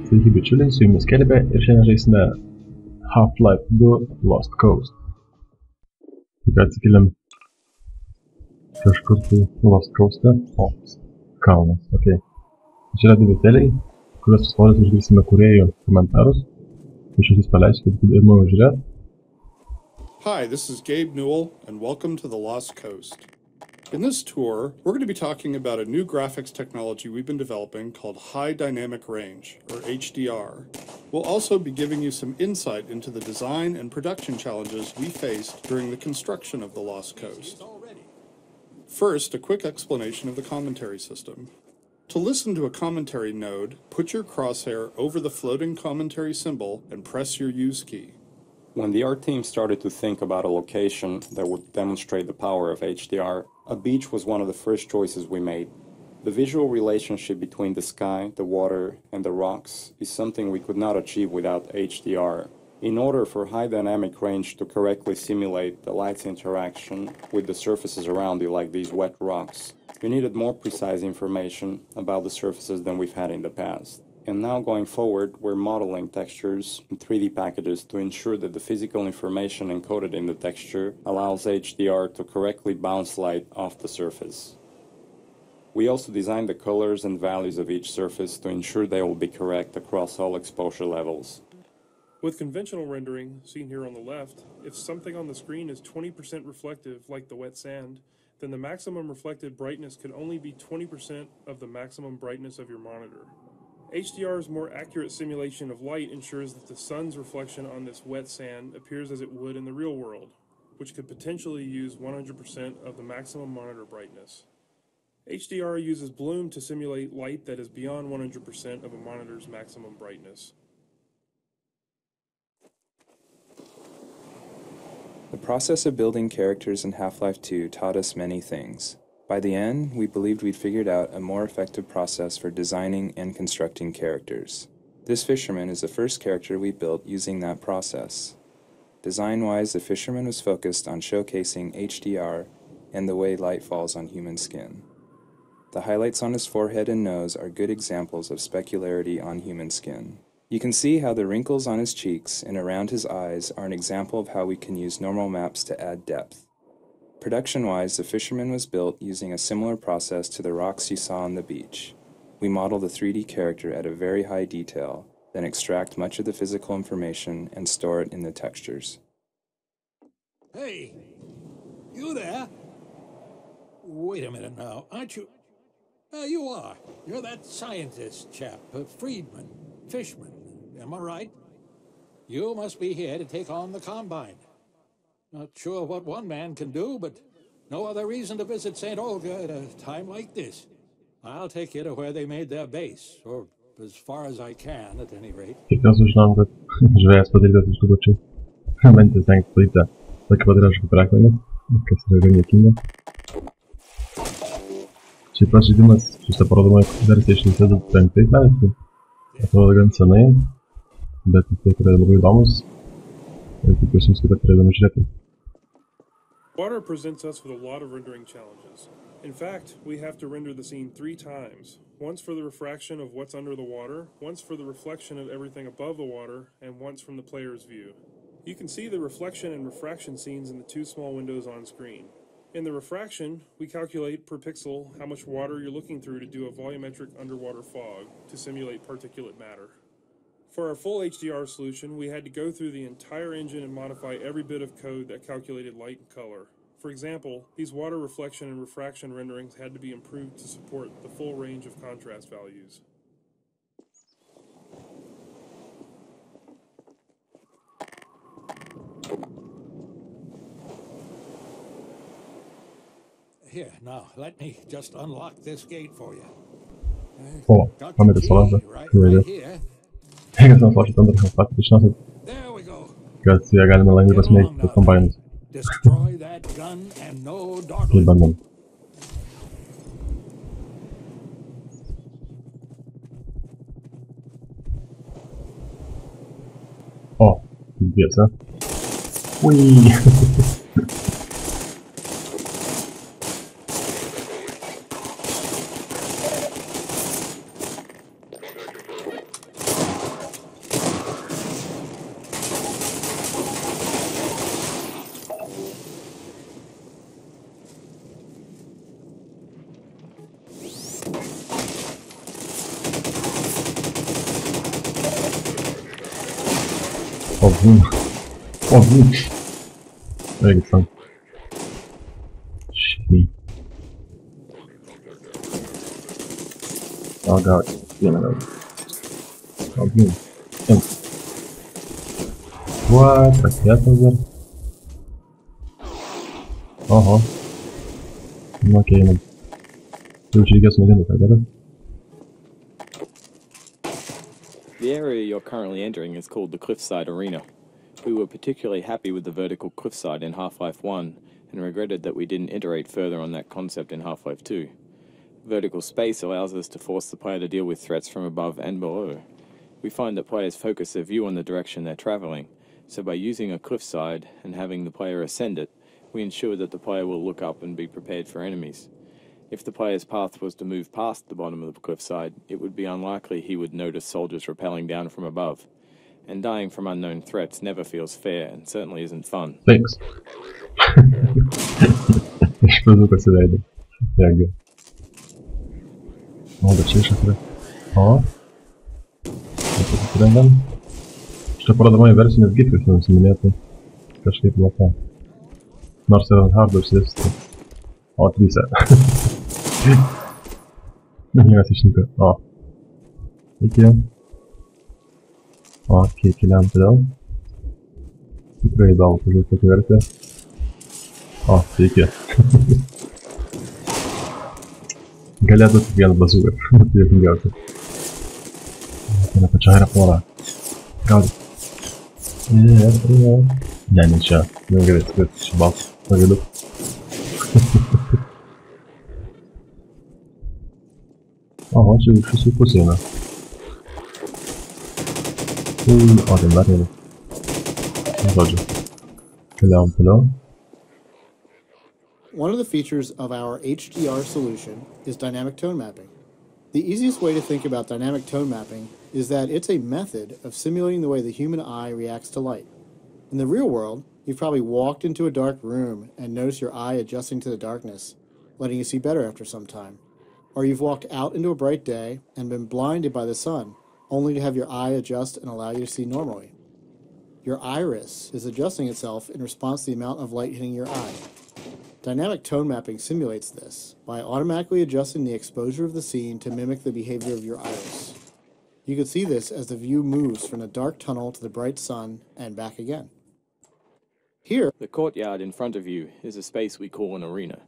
Sveiki bičiuliai, su jumis Gerbė ir šiandien žaisime Half-Life 2 Lost Coast. Tik atsikeliam kažkur tai Lost Coast'e. O, kalnas, okei. Čia yra du vieteliai, kuriuos suspaudęs išgirsime kūrėjų komentarus. Iš jūs paleisiu, kad būtų įdomu žiūrėti. Hi, this is Gabe Newell, and welcome to the Lost Coast. In this tour, we're going to be talking about a new graphics technology we've been developing called High Dynamic Range, or HDR. We'll also be giving you some insight into the design and production challenges we faced during the construction of the Lost Coast. First, a quick explanation of the commentary system. To listen to a commentary node, put your crosshair over the floating commentary symbol and press your use key. When the art team started to think about a location that would demonstrate the power of HDR, a beach was one of the first choices we made. The visual relationship between the sky, the water, and the rocks is something we could not achieve without HDR. In order for high dynamic range to correctly simulate the light's interaction with the surfaces around you, like these wet rocks, we needed more precise information about the surfaces than we've had in the past. And now going forward, we're modeling textures in 3D packages to ensure that the physical information encoded in the texture allows HDR to correctly bounce light off the surface. We also designed the colors and values of each surface to ensure they will be correct across all exposure levels. With conventional rendering, seen here on the left, if something on the screen is 20% reflective, like the wet sand, then the maximum reflected brightness could only be 20% of the maximum brightness of your monitor. HDR's more accurate simulation of light ensures that the sun's reflection on this wet sand appears as it would in the real world, which could potentially use 100% of the maximum monitor brightness. HDR uses bloom to simulate light that is beyond 100% of a monitor's maximum brightness. The process of building characters in Half-Life 2 taught us many things. By the end, we believed we'd figured out a more effective process for designing and constructing characters. This fisherman is the first character we built using that process. Design-wise, the fisherman was focused on showcasing HDR and the way light falls on human skin. The highlights on his forehead and nose are good examples of specularity on human skin. You can see how the wrinkles on his cheeks and around his eyes are an example of how we can use normal maps to add depth. Production-wise, the fisherman was built using a similar process to the rocks you saw on the beach. We model the 3D character at a very high detail, then extract much of the physical information and store it in the textures. Hey, you there? Wait a minute now, aren't you? You are. You're that scientist chap, Friedman, Fishman, am I right? You must be here to take on the Combine. Not sure what one man can do, but no other reason to visit St. Olga at a time like this. I'll take you to where they made their base, or as far as I can, at any rate. Tikriausiai žinom, kad žvėjas padarytas iš tų pačių. Mentės tenks padaryti tokį padarėšką prakmenį, kas yra gan juokinga. Šiaip tas žaidimas, šitą parodomą versiją išleista 2005 metais, atrodo gan senai, bet tai yra labai įdomus ir tikiuosi jums, kad tai yra įdomu žiūrėti. Water presents us with a lot of rendering challenges. In fact, we have to render the scene 3 times. Once for the refraction of what's under the water, once for the reflection of everything above the water, and once from the player's view. You can see the reflection and refraction scenes in the 2 small windows on screen. In the refraction, we calculate per pixel how much water you're looking through to do a volumetric underwater fog to simulate particulate matter. For our full HDR solution, we had to go through the entire engine and modify every bit of code that calculated light and color. For example, these water reflection and refraction renderings had to be improved to support the full range of contrast values. Here, now, let me just unlock this gate for you. O, pamiętaj salazę, Right here. Jeigu neplačiu tam dar Half-Life 16, There we go. kad su ją galime lengvai pasmeigti tuos kombinus. Destroy that gun and no Tai dawdling. bandom. O, dviese. Ui. Oh, boom. Oh, boom. Very good fun. Shit me. Oh god. Yeah, no. Oh, boom. Jump. What? Raketas dar? Oho. Nu, okei, einam. Jau čia reikės nuginti tą gerą. The area you're currently entering is called the Cliffside Arena. We were particularly happy with the vertical cliffside in Half-Life 1 and regretted that we didn't iterate further on that concept in Half-Life 2. Vertical space allows us to force the player to deal with threats from above and below. We find that players focus their view on the direction they're traveling, so by using a cliffside and having the player ascend it, we ensure that the player will look up and be prepared for enemies. If the player's path was to move past the bottom of the cliffside, it would be unlikely he would notice soldiers rappelling down from above. And dying from unknown threats never feels fair and certainly isn't fun. Thanks. Iš pradžių pasileidai. Jėga. O, bet čia iš atrai. O. Pasirengam. Šitą parodomąjį versiją netgi kaip nusiminėtų. Kažkaip lapa. Nors ir ant hardo užsidėsite. O, 3. Niekas išnyka. O. Iki. Okei, keliam toliau. Tikrai įdomu, pažiūrėti tokią versiją. O, sveiki. Galėtų tik vieną bazūką. Tai juokingiausia. Tai ne pačia yra pora. Gaudyk. Ne, čia. Jau gerai, tikrai čia balsas. Pagėdu. Oho, čia iš visų pusė eina. O, ten dar eina. Žodžiu. Keliavom toliau. One of the features of our HDR solution is dynamic tone mapping. The easiest way to think about dynamic tone mapping is that it's a method of simulating the way the human eye reacts to light. In the real world, you've probably walked into a dark room and noticed your eye adjusting to the darkness, letting you see better after some time. Or you've walked out into a bright day and been blinded by the sun, only to have your eye adjust and allow you to see normally. Your iris is adjusting itself in response to the amount of light hitting your eye. Dynamic tone mapping simulates this by automatically adjusting the exposure of the scene to mimic the behavior of your iris. You can see this as the view moves from the dark tunnel to the bright sun and back again. Here, the courtyard in front of you is a space we call an arena.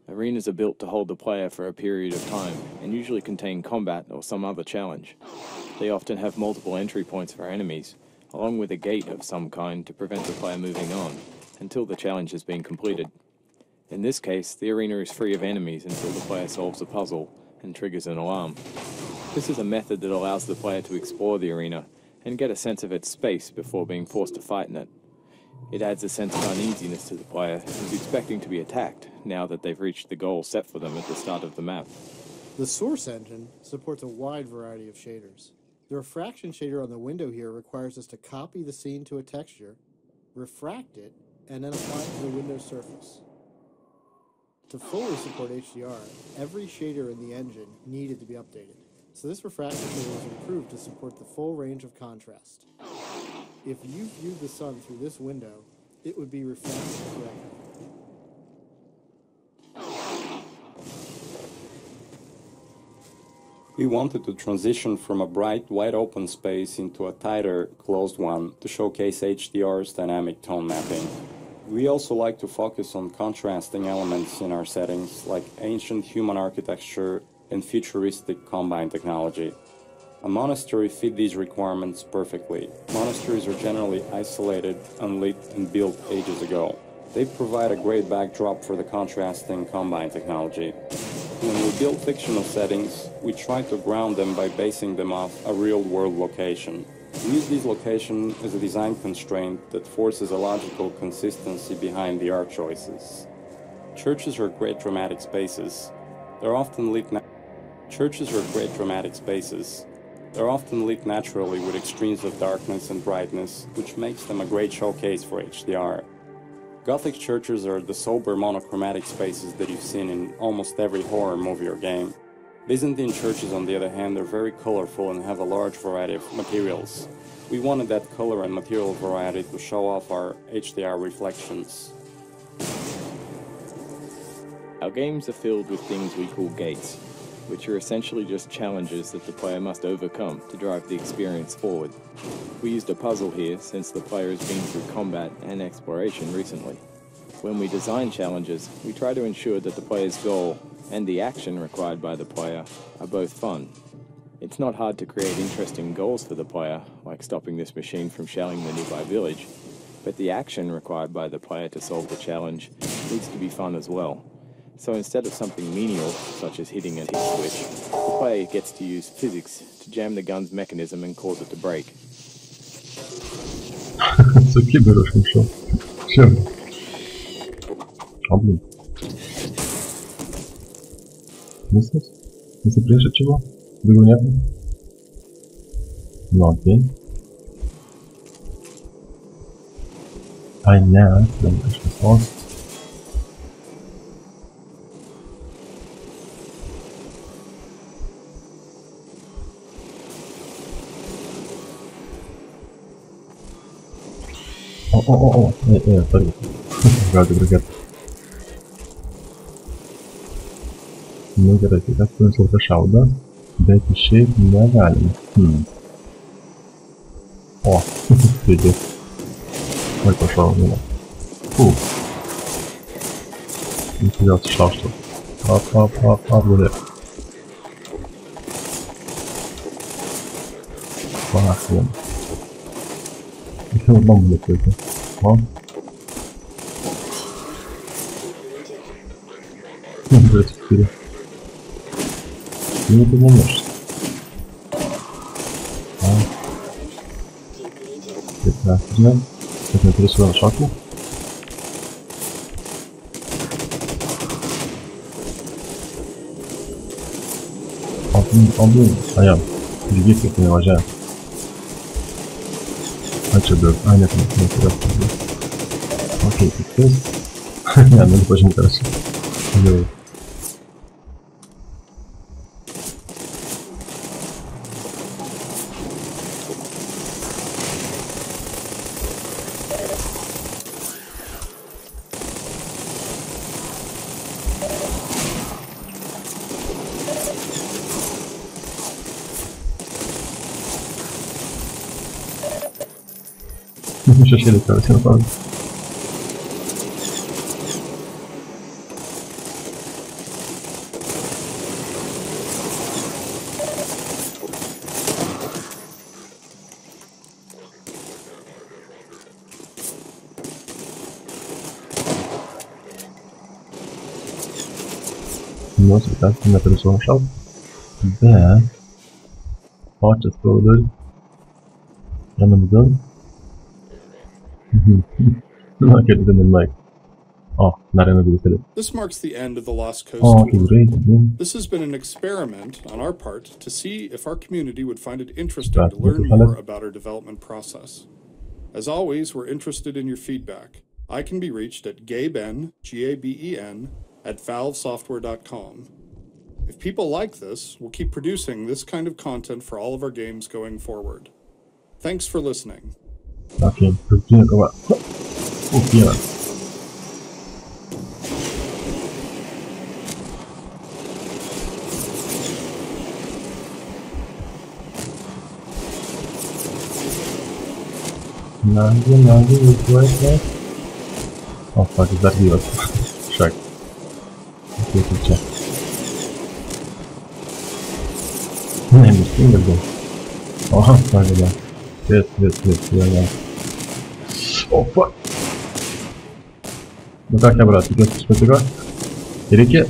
Arenas are built to hold the player for a period of time and usually contain combat or some other challenge. They often have multiple entry points for enemies, along with a gate of some kind to prevent the player moving on until the challenge has been completed. In this case, the arena is free of enemies until the player solves a puzzle and triggers an alarm. This is a method that allows the player to explore the arena and get a sense of its space before being forced to fight in it. It adds a sense of uneasiness to the player who's expecting to be attacked now that they've reached the goal set for them at the start of the map. the source engine supports a wide variety of shaders. The refraction shader on the window here requires us to copy the scene to a texture, refract it, and then apply it to the window surface. To fully support HDR, every shader in the engine needed to be updated. So this refraction shader was improved to support the full range of contrast. If you viewed the sun through this window, it would be refracted correctly. We wanted to transition from a bright, wide-open space into a tighter, closed one to showcase HDR's dynamic tone mapping. We also like to focus on contrasting elements in our settings, like ancient human architecture and futuristic combine technology. A monastery fit these requirements perfectly. Monasteries are generally isolated, unlit, and built ages ago. They provide a great backdrop for the contrasting combine technology. When we build fictional settings, we try to ground them by basing them off a real-world location. We use this location as a design constraint that forces a logical consistency behind the art choices. Churches are great dramatic spaces. They're often lit naturally with extremes of darkness and brightness, which makes them a great showcase for HDR. Gothic churches are the sober monochromatic spaces that you've seen in almost every horror movie or game. Byzantine churches, on the other hand, are very colorful and have a large variety of materials. We wanted that color and material variety to show off our HDR reflections. Our games are filled with things we call gates, which are essentially just challenges that the player must overcome to drive the experience forward. We used a puzzle here since the player has been through combat and exploration recently. When we design challenges, we try to ensure that the player's goal and the action required by the player are both fun. It's not hard to create interesting goals for the player, like stopping this machine from shelling the nearby village, but the action required by the player to solve the challenge needs to be fun as well. So instead of something menial, such as hitting a hit switch, the player gets to use physics to jam the gun's mechanism and cause it to break. Sukibiruškam šau. Šiam. O, blin. Viskas? Visi priešai čia buvo? Daugiau nieko? Nu, okei. Ai, ne, ten kažkas tos. Sorry. Gal tik reikėtų. Nu gerai, tai kas turim sauką šaudą, bet išeit negalime. O, taigi. Oi, pašau, vieną. Iki vėl sušauštų. Apgulė. Pasiem. Iki bombų lėkėti. O. Блять, теперь. Не понимаешь. Прекрасно. Сейчас я пересылаю шаку. Блин. А я. Перейди, как не уважаю. А что, да? А, нет, окей, ты нет, ну это очень хорошо. Шашели, короче, нападают. Ну, сейчас я перешел шаг. Да. Вот, сейчас поводой. Я наблюдал. This marks the end of the Lost Coast tour. This has been an experiment on our part to see if our community would find it interesting to learn more about our development process. As always, we're interested in your feedback. I can be reached at gaben, G-A-B-E-N, @valvesoftware.com. If people like this, we'll keep producing this kind of content for all of our games going forward. Thanks for listening. Okay, prima qua. Piena. Nagi, vai. O, fuck, jis dar gyvas. Šak. Okay, tai čia. Ne, mirtingas gal. O, fuck, da. Yeah. Oh, fuck. Ну как, брат, ты что-то И реке.